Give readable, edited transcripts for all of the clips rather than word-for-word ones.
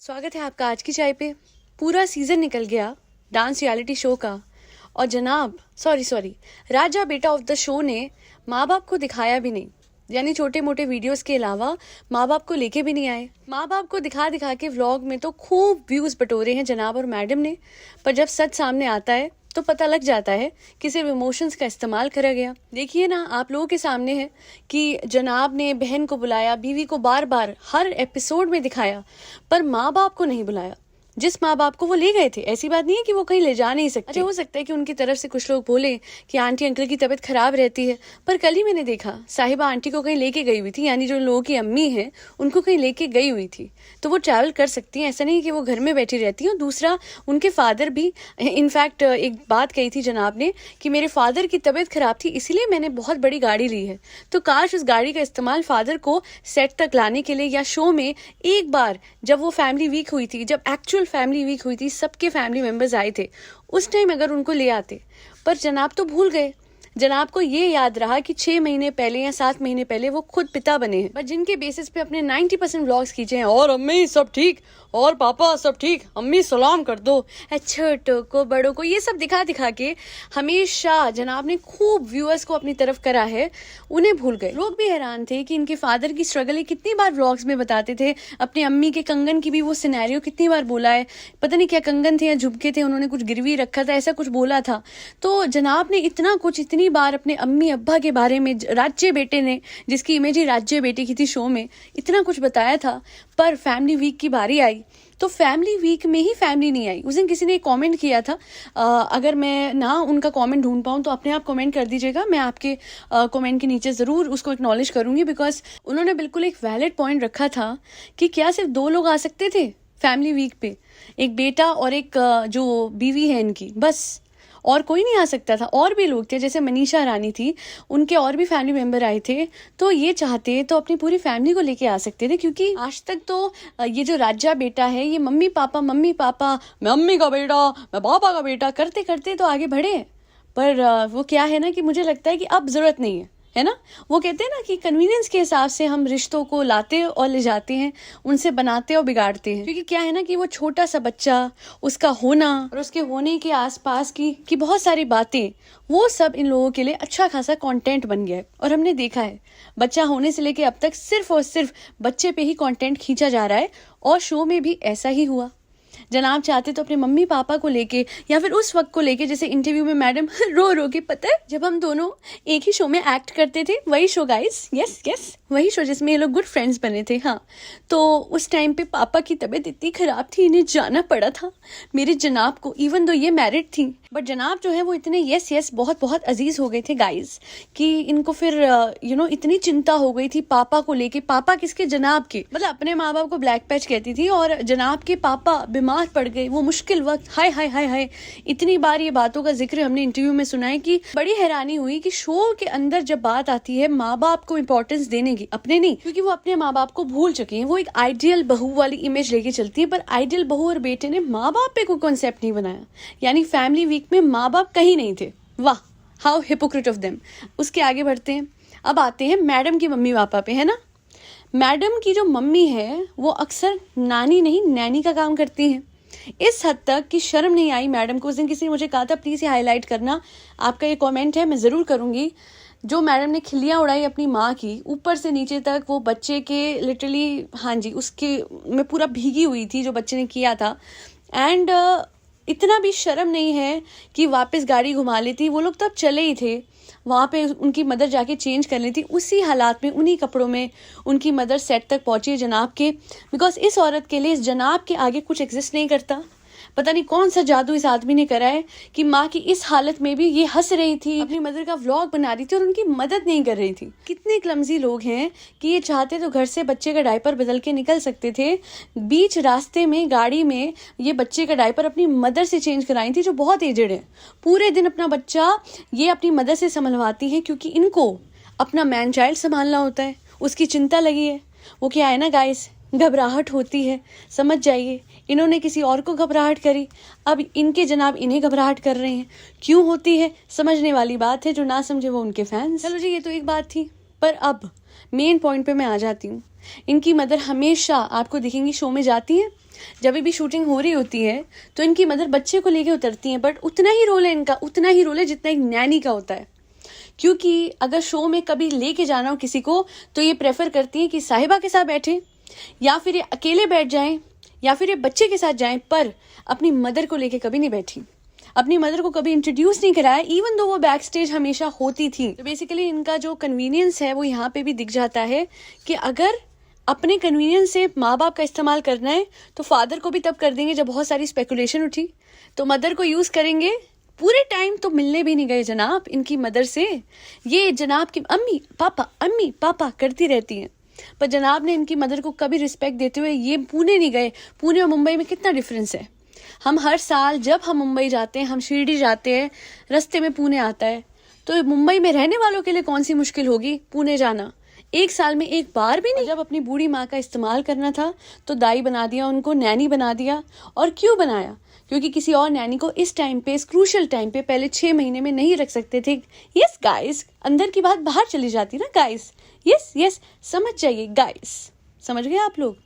स्वागत है आपका आज की चाय पे। पूरा सीजन निकल गया डांस रियलिटी शो का और जनाब सॉरी राजा बेटा ऑफ द शो ने माँ बाप को दिखाया भी नहीं। यानी छोटे मोटे वीडियोस के अलावा माँ बाप को लेके भी नहीं आए। माँ बाप को दिखा दिखा के व्लॉग में तो खूब व्यूज बटोरे हैं जनाब और मैडम ने, पर जब सच सामने आता है तो पता लग जाता है कि सिर्फ इमोशंस का इस्तेमाल करा गया। देखिए ना, आप लोगों के सामने है कि जनाब ने बहन को बुलाया, बीवी को बार बार हर एपिसोड में दिखाया, पर माँ बाप को नहीं बुलाया। जिस माँ बाप को वो ले गए थे, ऐसी बात नहीं है कि वो कहीं ले जा नहीं सकते। अच्छा, हो सकता है कि उनकी तरफ से कुछ लोग बोले कि आंटी अंकल की तबीयत खराब रहती है, पर कल ही मैंने देखा साहिबा आंटी को कहीं लेके गई हुई थी, यानी जो लोगों की अम्मी है उनको कहीं लेके गई हुई थी, तो वो ट्रैवल कर सकती हैं। ऐसा नहीं कि वो घर में बैठी रहती हैं। दूसरा, उनके फादर भी, इनफैक्ट एक बात कही थी जनाब ने कि मेरे फादर की तबीयत खराब थी इसीलिए मैंने बहुत बड़ी गाड़ी ली है। तो काश उस गाड़ी का इस्तेमाल फादर को सेट तक लाने के लिए या शो में एक बार जब वो फैमिली वीक हुई थी, जब एक्चुअल फैमिली वीक हुई थी, सबके फैमिली मेंबर्स आए थे, उस टाइम अगर उनको ले आते। पर जनाब तो भूल गए। जनाब को ये याद रहा कि 6 महीने पहले या 7 महीने पहले वो खुद पिता बने हैं, बट जिनके बेसिस पे अपने 90% व्लॉग्स खींचे हैं। और अम्मी सब ठीक, और पापा सब ठीक, अम्मी सलाम कर दो, छोटों को बड़ों को, ये सब दिखा दिखा के हमेशा जनाब ने खूब व्यूअर्स को अपनी तरफ करा है, उन्हें भूल गए। लोग भी हैरान थे कि इनके फादर की स्ट्रगल कितनी बार व्लॉग्स में बताते थे। अपने अम्मी के कंगन की भी वो सिनेरियो कितनी बार बोला है, पता नहीं क्या कंगन थे या झुमके थे, उन्होंने कुछ गिरवी रखा था, ऐसा कुछ बोला था। तो जनाब ने इतना कुछ इतनी बार अपने अम्मी अब्बा के बारे में, राज्य बेटे ने, जिसकी इमेज ही राज्य बेटे की थी शो में, इतना कुछ बताया था। पर फैमिली वीक की बारी आई तो फैमिली वीक में ही फैमिली नहीं आई। उस दिन किसी ने एक कमेंट किया था, अगर मैं ना उनका कमेंट ढूंढ पाऊँ तो अपने आप कमेंट कर दीजिएगा, मैं आपके कमेंट के नीचे ज़रूर उसको एक्नॉलेज करूंगी, बिकॉज उन्होंने बिल्कुल एक वैलिड पॉइंट रखा था कि क्या सिर्फ 2 लोग आ सकते थे फैमिली वीक पे, एक बेटा और एक जो बीवी है इनकी, बस, और कोई नहीं आ सकता था। और भी लोग थे, जैसे मनीषा रानी थी, उनके और भी फैमिली मेंबर आए थे। तो ये चाहते तो अपनी पूरी फैमिली को लेके आ सकते थे, क्योंकि आज तक तो ये जो राज्य बेटा है, ये मम्मी पापा मैं मम्मी का बेटा, मैं पापा का बेटा करते करते तो आगे बढ़े। पर वो क्या है ना कि मुझे लगता है कि अब जरूरत नहीं है ना। वो कहते हैं ना कि कन्वीनियंस के हिसाब से हम रिश्तों को लाते और ले जाते हैं, उनसे बनाते और बिगाड़ते हैं। क्योंकि क्या है ना कि वो छोटा सा बच्चा, उसका होना और उसके होने के आसपास की बहुत सारी बातें, वो सब इन लोगों के लिए अच्छा खासा कंटेंट बन गया है। और हमने देखा है बच्चा होने से लेके अब तक सिर्फ और सिर्फ बच्चे पे ही कंटेंट खींचा जा रहा है, और शो में भी ऐसा ही हुआ। जनाब चाहते तो अपने मम्मी पापा को लेके या फिर उस वक्त को लेके, जैसे इंटरव्यू में मैडम रो रो के, पता है जब हम दोनों एक ही शो में एक्ट करते थे, वही शो गाइस, यस वही शो जिसमें ये लोग गुड फ्रेंड्स बने थे। हाँ, तो उस टाइम पे पापा की तबीयत इतनी खराब थी, इन्हें जाना पड़ा था मेरे जनाब को, इवन दो ये मैरिड थी, बट जनाब जो है वो इतने यस बहुत बहुत अजीज हो गए थे गाइस कि इनको फिर इतनी चिंता हो गई थी पापा को लेके। पापा किसके? जनाब के। मतलब अपने माँ बाप को ब्लैक पैच कहती थी, और जनाब के पापा बीमार पड़ गए, वो मुश्किल वक्त, हाय हाय हाय हाय। इतनी बार ये बातों का जिक्र हमने इंटरव्यू में सुना है कि बड़ी हैरानी हुई कि शो के अंदर जब बात आती है माँ बाप को इंपॉर्टेंस देने की, अपने नहीं, क्योंकि वो अपने माँ बाप को भूल चुके हैं। वो एक आइडियल बहू वाली इमेज लेके चलती है, पर आइडियल बहू और बेटे ने माँ बाप पे कोई कॉन्सेप्ट नहीं बनाया। यानी फैमिली वीक में माँ बाप कहीं नहीं थे। वाह, हाउ हिपोक्रेट ऑफ देम। उसके आगे बढ़ते हैं, अब आते हैं मैडम की मम्मी पापा पे, है ना। मैडम की जो मम्मी है वो अक्सर नानी नहीं नैनी का काम करती हैं, इस हद तक कि शर्म नहीं आई मैडम को। उस दिन किसी ने मुझे कहा था प्लीज ये हाईलाइट करना, आपका ये कमेंट है, मैं जरूर करूंगी। जो मैडम ने खिल्लियां उड़ाई अपनी माँ की, ऊपर से नीचे तक, वो बच्चे के लिटरली, हाँ जी, उसके मैं पूरा भीगी हुई थी जो बच्चे ने किया था। एंड इतना भी शर्म नहीं है कि वापस गाड़ी घुमा लेती। वो लोग तो अब चले ही थे, वहाँ पे उनकी मदर जाके चेंज कर लेती, उसी हालात में, उन्हीं कपड़ों में उनकी मदर सेट तक पहुंची है जनाब के। बिकॉज इस औरत के लिए, इस जनाब के आगे कुछ एग्जिस्ट नहीं करता। पता नहीं कौन सा जादू इस आदमी ने करा है कि माँ की इस हालत में भी ये हंस रही थी, अपनी मदर का व्लॉग बना रही थी और उनकी मदद नहीं कर रही थी। कितने क्लमजी लोग हैं कि ये चाहते तो घर से बच्चे का डायपर बदल के निकल सकते थे, बीच रास्ते में गाड़ी में ये बच्चे का डायपर अपनी मदर से चेंज कराई थी, जो बहुत एजेड है। पूरे दिन अपना बच्चा ये अपनी मदर से संभलवाती है, क्योंकि इनको अपना मैन चाइल्ड संभालना होता है, उसकी चिंता लगी है। वो क्या है ना गाइस, घबराहट होती है, समझ जाइए। इन्होंने किसी और को घबराहट करी, अब इनके जनाब इन्हें घबराहट कर रहे हैं। क्यों होती है, समझने वाली बात है, जो ना समझे वो उनके फैंस। चलो जी, ये तो एक बात थी, पर अब मेन पॉइंट पे मैं आ जाती हूँ। इनकी मदर हमेशा आपको दिखेंगी शो में जाती हैं जब भी शूटिंग हो रही होती है तो इनकी मदर बच्चे को लेके उतरती हैं, बट उतना ही रोल है इनका, उतना ही रोल है जितना एक नैनी का होता है। क्योंकि अगर शो में कभी लेके जाना हो किसी को तो ये प्रेफर करती हैं कि साहिबा के साथ बैठें, या फिर ये अकेले बैठ जाएं, या फिर ये बच्चे के साथ जाएं, पर अपनी मदर को लेके कभी नहीं बैठी, अपनी मदर को कभी इंट्रोड्यूस नहीं कराया, इवन दो वो बैक स्टेज हमेशा होती थी। तो बेसिकली इनका जो कन्वीनियंस है वो यहाँ पे भी दिख जाता है कि अगर अपने कन्वीनियंस से माँ बाप का इस्तेमाल करना है तो फादर को भी तब कर देंगे जब बहुत सारी स्पेकुलेशन उठी, तो मदर को यूज करेंगे। पूरे टाइम तो मिलने भी नहीं गए जनाब इनकी मदर से, ये जनाब की अम्मी पापा करती रहती हैं, पर जनाब ने इनकी मदर को कभी रिस्पेक्ट देते हुए ये पुणे नहीं गए। पुणे और मुंबई में कितना डिफरेंस है। हम हर साल जब हम मुंबई जाते हैं, हम शिरडी जाते हैं, रास्ते में पुणे आता है, तो मुंबई में रहने वालों के लिए कौन सी मुश्किल होगी पुणे जाना। एक साल में एक बार भी नहीं। जब अपनी बूढ़ी माँ का इस्तेमाल करना था तो दाई बना दिया, उनको नैनी बना दिया। और क्यों बनाया? क्योंकि किसी और नैनी को इस टाइम पे, इस क्रूशल टाइम पे, पहले 6 महीने में नहीं रख सकते थे। यस गाइस, अंदर की बात बाहर चली जाती ना गाइस। यस समझ जाइए गाइस, समझ गए आप लोग।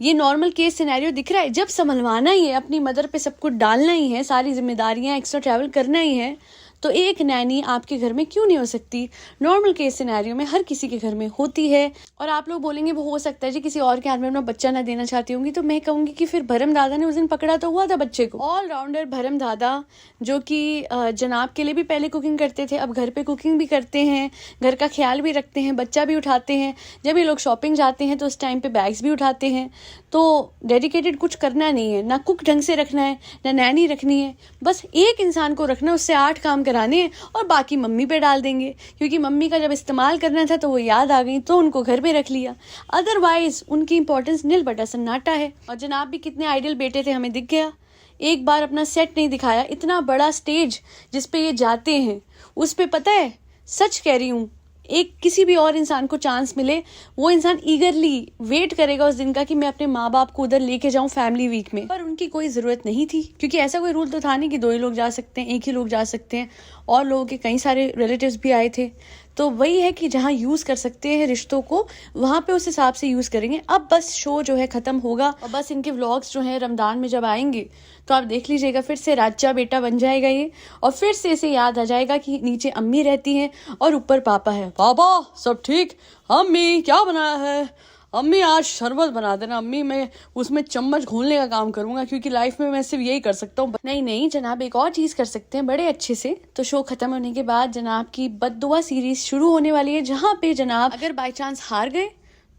ये नॉर्मल केस सिनेरियो दिख रहा है। जब संभलवाना ही है, अपनी मदर पे सब कुछ डालना ही है, सारी जिम्मेदारियां, एक्स्ट्रा ट्रैवल करना ही है, तो एक नैनी आपके घर में क्यों नहीं हो सकती? नॉर्मल केस सिनेरियो में हर किसी के घर में होती है। और आप लोग बोलेंगे वो हो सकता है जी किसी और के हाथ में अपना बच्चा ना देना चाहती होंगी, तो मैं कहूंगी कि फिर भरम दादा ने उस दिन पकड़ा तो हुआ था बच्चे को। ऑलराउंडर भरम दादा, जो कि जनाब के लिए भी पहले कुकिंग करते थे, अब घर पे कुकिंग भी करते हैं, घर का ख्याल भी रखते हैं, बच्चा भी उठाते हैं। जब ये लोग शॉपिंग जाते हैं तो उस टाइम पे बैग्स भी उठाते हैं। तो डेडिकेटेड कुछ करना नहीं है, ना कुक ढंग से रखना है, ना नैनी रखनी है, बस एक इंसान को रखना है, उससे 8 काम कराने हैं और बाकी मम्मी पे डाल देंगे। क्योंकि मम्मी का जब इस्तेमाल करना था तो वो याद आ गई तो उनको घर में रख लिया, अदरवाइज उनकी इंपॉर्टेंस नील बटा सन्नाटा है। और जनाब भी कितने आइडियल बेटे थे, हमें दिख गया। एक बार अपना सेट नहीं दिखाया, इतना बड़ा स्टेज जिसपे ये जाते हैं उस पे, पता है सच कह रही हूँ, एक किसी भी और इंसान को चांस मिले, वो इंसान ईगरली वेट करेगा उस दिन का कि मैं अपने माँ बाप को उधर लेके जाऊं फैमिली वीक में। पर उनकी कोई जरूरत नहीं थी, क्योंकि ऐसा कोई रूल तो था नहीं कि 2 ही लोग जा सकते हैं, एक ही लोग जा सकते हैं, और लोगों के कई सारे रिलेटिव्स भी आए थे। तो वही है कि जहाँ यूज कर सकते हैं रिश्तों को, वहां पे उस हिसाब से यूज करेंगे। अब बस शो जो है खत्म होगा और बस इनके व्लॉग्स जो है रमजान में जब आएंगे तो आप देख लीजिएगा, फिर से राजा बेटा बन जाएगा ये, और फिर से इसे याद आ जाएगा कि नीचे अम्मी रहती हैं और ऊपर पापा है। पापा सब ठीक? अम्मी क्या बनाया है? अम्मी आज शरबत बना देना। अम्मी मैं उसमें चम्मच घोलने का काम करूंगा, क्योंकि लाइफ में मैं सिर्फ यही कर सकता हूँ। नहीं जनाब, एक और चीज कर सकते हैं बड़े अच्छे से। तो शो खत्म होने के बाद जनाब की बद्दुआ सीरीज शुरू होने वाली है, जहाँ पे जनाब अगर बाई चांस हार गए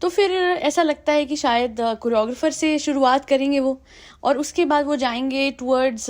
तो फिर ऐसा लगता है कि शायद कोरियोग्राफर से शुरुआत करेंगे वो, और उसके बाद वो जाएंगे टुवर्ड्स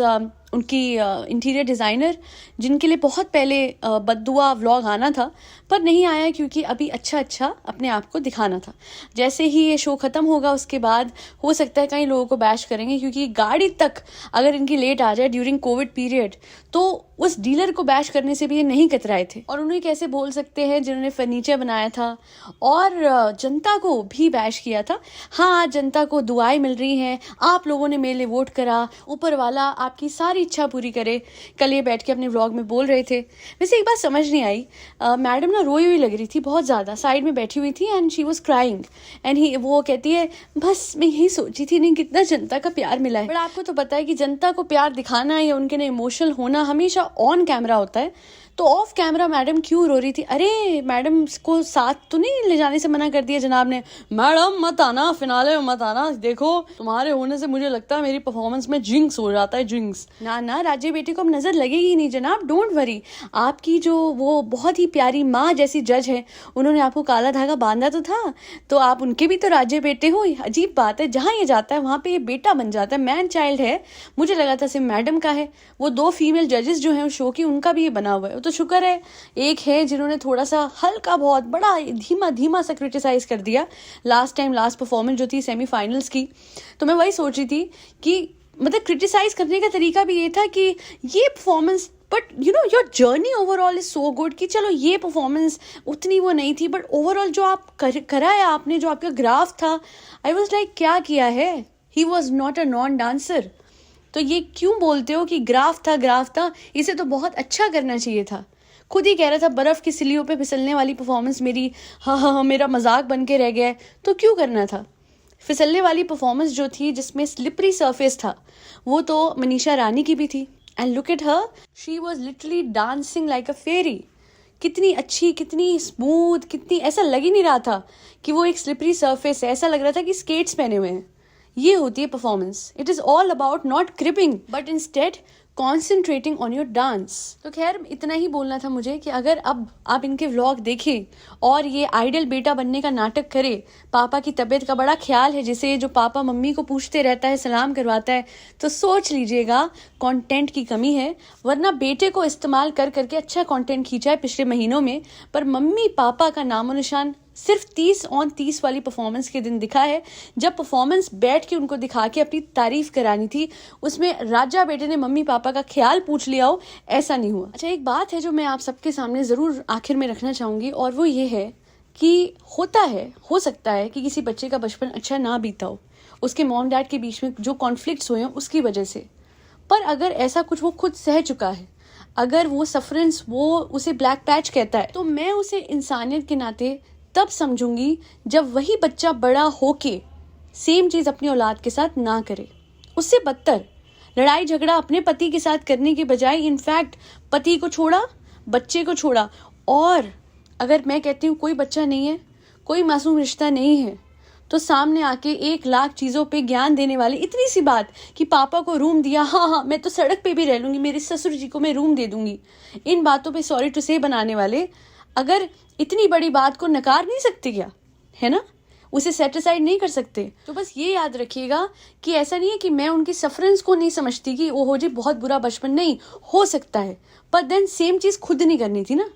उनकी इंटीरियर डिज़ाइनर, जिनके लिए बहुत पहले बद्दुआ व्लॉग आना था पर नहीं आया, क्योंकि अभी अच्छा अपने आप को दिखाना था। जैसे ही ये शो खत्म होगा उसके बाद हो सकता है कई लोगों को बैश करेंगे, क्योंकि गाड़ी तक अगर इनकी लेट आ जाए ड्यूरिंग कोविड पीरियड तो उस डीलर को बैश करने से भी ये नहीं कतराए थे। और उन्हें कैसे बोल सकते हैं जिन्होंने फर्नीचर बनाया था और जनता को भी बैश किया था। हाँ, जनता को दुआएं मिल रही हैं, आप लोगों ने मेरे लिए वोट करा, ऊपर वाला आपकी सारी इच्छा पूरी करे। कल ये बैठ के अपने व्लॉग में बोल रहे थे। वैसे एक बात समझ नहीं आई, मैडम ना रोई हुई लग रही थी बहुत ज़्यादा, साइड में बैठी हुई थी and she was crying and वो कहती है बस मैं यही सोची थी नहीं कितना जनता का प्यार मिला है। बट आपको तो पता है कि जनता को प्यार दिखाना या उनके लिए इमोशनल होना हमेशा ऑन कैमरा होता है, तो ऑफ कैमरा मैडम क्यों रो रही थी? अरे मैडम को साथ तो नहीं ले जाने से मना कर दिया जनाब ने? मैडम मत आना, फिनाले में मत आना, देखो तुम्हारे होने से मुझे लगता है मेरी परफॉर्मेंस में जिंक्स हो जाता है, जिंक्स। ना राज्य बेटी को अब नजर लगेगी नहीं जनाब, डोंट वरी। आपकी जो वो बहुत ही प्यारी माँ जैसी जज है, उन्होंने आपको काला धागा बांधा तो था, तो आप उनके भी तो राज्य बेटे हो। अजीब बात है, जहाँ ये जाता है वहाँ पे ये बेटा बन जाता है, मैन चाइल्ड है। मुझे लगा था सिर्फ मैडम का है, वो 2 फीमेल जजेस जो हैं उस शो की, उनका भी ये बना हुआ है। तो शुक्र है एक है जिन्होंने थोड़ा सा हल्का बहुत बड़ा धीमा सा क्रिटिसाइज कर दिया लास्ट परफॉर्मेंस जो थी सेमीफाइनल्स की। तो मैं वही सोच रही थी कि मतलब क्रिटिसाइज करने का तरीका भी ये था कि ये performance, but you know your journey overall is so good कि चलो ये परफॉर्मेंस उतनी वो नहीं थी, बट ओवरऑल जो आप कराया आपने, जो आपका ग्राफ था, आई वाज लाइक क्या किया है। He was not a non dancer. तो ये क्यों बोलते हो कि ग्राफ था, इसे तो बहुत अच्छा करना चाहिए था। खुद ही कह रहा था बर्फ की सिलियों पे फिसलने वाली परफॉर्मेंस मेरी हाँ मेरा मजाक बन के रह गया है, तो क्यों करना था? फिसलने वाली परफॉर्मेंस जो थी जिसमें स्लिपरी सरफेस था, वो तो मनीषा रानी की भी थी। And look at her, she was literally dancing like a fairy. कितनी अच्छी, कितनी स्मूथ, कितनी, ऐसा लग ही नहीं रहा था कि वो एक स्लिपरी सरफेस है, ऐसा लग रहा था कि स्केट्स पहने हुए हैं। ये होती है performance. It is all about not gripping but instead concentrating on your dance. तो खैर इतना ही बोलना था मुझे कि अगर अब आप इनके व्लॉग देखें और ये आइडल बेटा बनने का नाटक करे, पापा की तबीयत का बड़ा ख्याल है जिसे, जो पापा मम्मी को पूछते रहता है, सलाम करवाता है, तो सोच लीजिएगा कंटेंट की कमी है। वरना बेटे को इस्तेमाल कर करके अच्छा कंटेंट खींचा है पिछले महीनों में, पर मम्मी पापा का नामो निशान सिर्फ 30/30 वाली परफॉर्मेंस के दिन दिखा है, जब परफॉर्मेंस बैठ के उनको दिखा के अपनी तारीफ करानी थी, उसमें राजा बेटे ने मम्मी पापा का ख्याल पूछ लिया हो, ऐसा नहीं हुआ। अच्छा, एक बात है जो मैं आप सबके सामने जरूर आखिर में रखना चाहूंगी, और वो ये है कि हो सकता है कि किसी बच्चे का बचपन अच्छा ना बीता हो, उसके मॉम डैड के बीच में जो कॉन्फ्लिक्ट्स हुए हैं उसकी वजह से। पर अगर ऐसा कुछ वो खुद सह चुका है, अगर वो सफरेंस वो उसे ब्लैक पैच कहता है, तो मैं उसे इंसानियत के नाते तब समझूंगी जब वही बच्चा बड़ा होके सेम चीज अपनी औलाद के साथ ना करे। उससे बदतर लड़ाई झगड़ा अपने पति के साथ करने के बजाय इनफैक्ट पति को छोड़ा, बच्चे को छोड़ा। और अगर मैं कहती हूँ कोई बच्चा नहीं है, कोई मासूम रिश्ता नहीं है, तो सामने आके 1,00,000 चीजों पे ज्ञान देने वाली इतनी सी बात कि पापा को रूम दिया, हाँ मैं तो सड़क पे भी रह लूंगी, मेरे ससुर जी को मैं रूम दे दूंगी, इन बातों पे सॉरी टू से बनाने वाले अगर इतनी बड़ी बात को नकार नहीं सकते क्या, है ना, उसे सेटिसाइड नहीं कर सकते। तो बस ये याद रखिएगा कि ऐसा नहीं है कि मैं उनकी सफरेंस को नहीं समझती कि ओहो जी बहुत बुरा बचपन, नहीं हो सकता है, पर देन सेम चीज खुद नहीं करनी थी ना।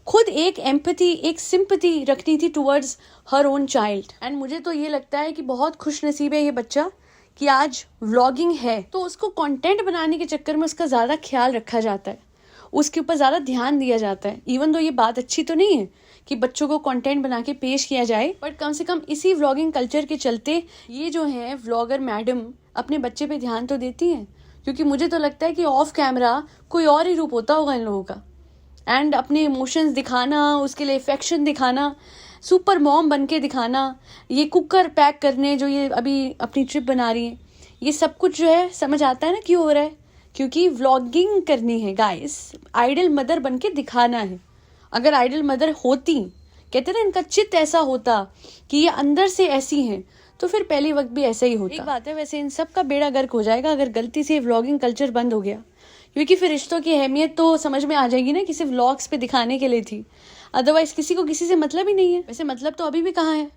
खुद एक एम्पैथी, एक सिंपैथी रखनी थी towards her own child. And मुझे तो ये लगता है कि बहुत खुश नसीब है ये बच्चा कि आज व्लॉगिंग है, तो उसको कंटेंट बनाने के चक्कर में उसका ज्यादा ख्याल रखा जाता है, उसके ऊपर ज्यादा ध्यान दिया जाता है। इवन दो ये बात अच्छी तो नहीं है कि बच्चों को कंटेंट बना के पेश किया जाए, बट कम से कम इसी व्लॉगिंग कल्चर के चलते ये जो है व्लॉगर मैडम अपने बच्चे पे ध्यान तो देती हैं, क्योंकि मुझे तो लगता है कि ऑफ कैमरा कोई और ही रूप होता होगा इन लोगों का। एंड अपने इमोशंस दिखाना, उसके लिए अफेक्शन दिखाना, सुपर मॉम बन के दिखाना, ये कुकर पैक करने जो ये अभी अपनी ट्रिप बना रही है, ये सब कुछ जो है समझ आता है ना क्यों हो रहा है, क्योंकि व्लॉगिंग करनी है गाइस, आइडल मदर बन के दिखाना है। अगर आइडल मदर होती, कहते ना इनका चित्त ऐसा होता कि ये अंदर से ऐसी हैं, तो फिर पहले वक्त भी ऐसा ही होता। एक बात है वैसे, इन सब का बेड़ा गर्क हो जाएगा अगर गलती से व्लॉगिंग कल्चर बंद हो गया, क्योंकि फिर रिश्तों की अहमियत तो समझ में आ जाएगी ना कि सिर्फ व्लॉग्स पे दिखाने के लिए थी, अदरवाइज किसी को किसी से मतलब ही नहीं है। वैसे मतलब तो अभी भी कहाँ है,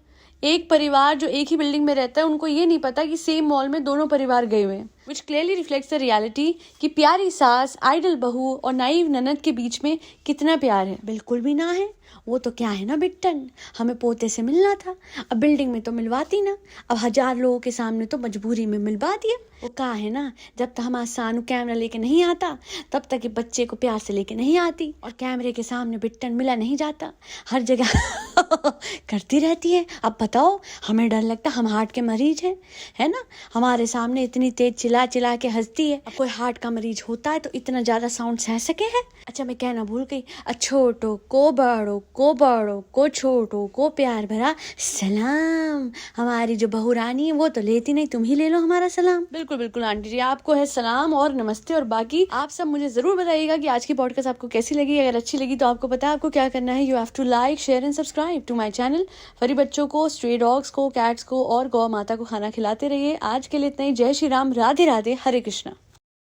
एक परिवार जो एक ही बिल्डिंग में रहता है उनको ये नहीं पता कि सेम मॉल में दोनों परिवार गए हुए हैं, विच क्लियरली रिफ्लेक्ट्स द रियलिटी कि प्यारी सास, आइडल बहू और नाइव ननद के बीच में कितना प्यार है। बिल्कुल भी ना है, वो तो क्या है ना बिट्टन, हमें पोते से मिलना था, अब बिल्डिंग में तो मिलवाती ना, अब 1000 लोगों के सामने तो मजबूरी में मिलवा दिया। वो कहा है ना, जब तक हमारा सानू कैमरा लेके नहीं आता तब तक ये बच्चे को प्यार से लेके नहीं आती, और कैमरे के सामने बिट्टन मिला नहीं जाता, हर जगह करती रहती है। अब बताओ, हमें डर लगता, हम हार्ट के मरीज हैं, है ना, हमारे सामने इतनी तेज चिल्ला चिल्ला के हंसती है। अब कोई हार्ट का मरीज होता है तो इतना ज्यादा साउंड सह सके है। अच्छा मैं कहना भूल गई, छोटो को बड़ो को छोटो को प्यार भरा सलाम। हमारी जो बहू रानी है वो तो लेती नहीं, तुम ही ले लो हमारा सलाम। बिल्कुल बिल्कुल आंटी जी, आपको है सलाम और नमस्ते, और बाकी आप सब मुझे जरूर बताइएगा कि आज की पॉडकास्ट आपको कैसी लगी। अगर अच्छी लगी तो आपको पता है आपको क्या करना है, you have to like, share and subscribe to my channel. फरी बच्चों को, स्ट्रे डॉग्स को, कैट्स को और गौ माता को खाना खिलाते रहिए। आज के लिए इतना ही। जय श्री राम, राधे राधे, हरे कृष्णा।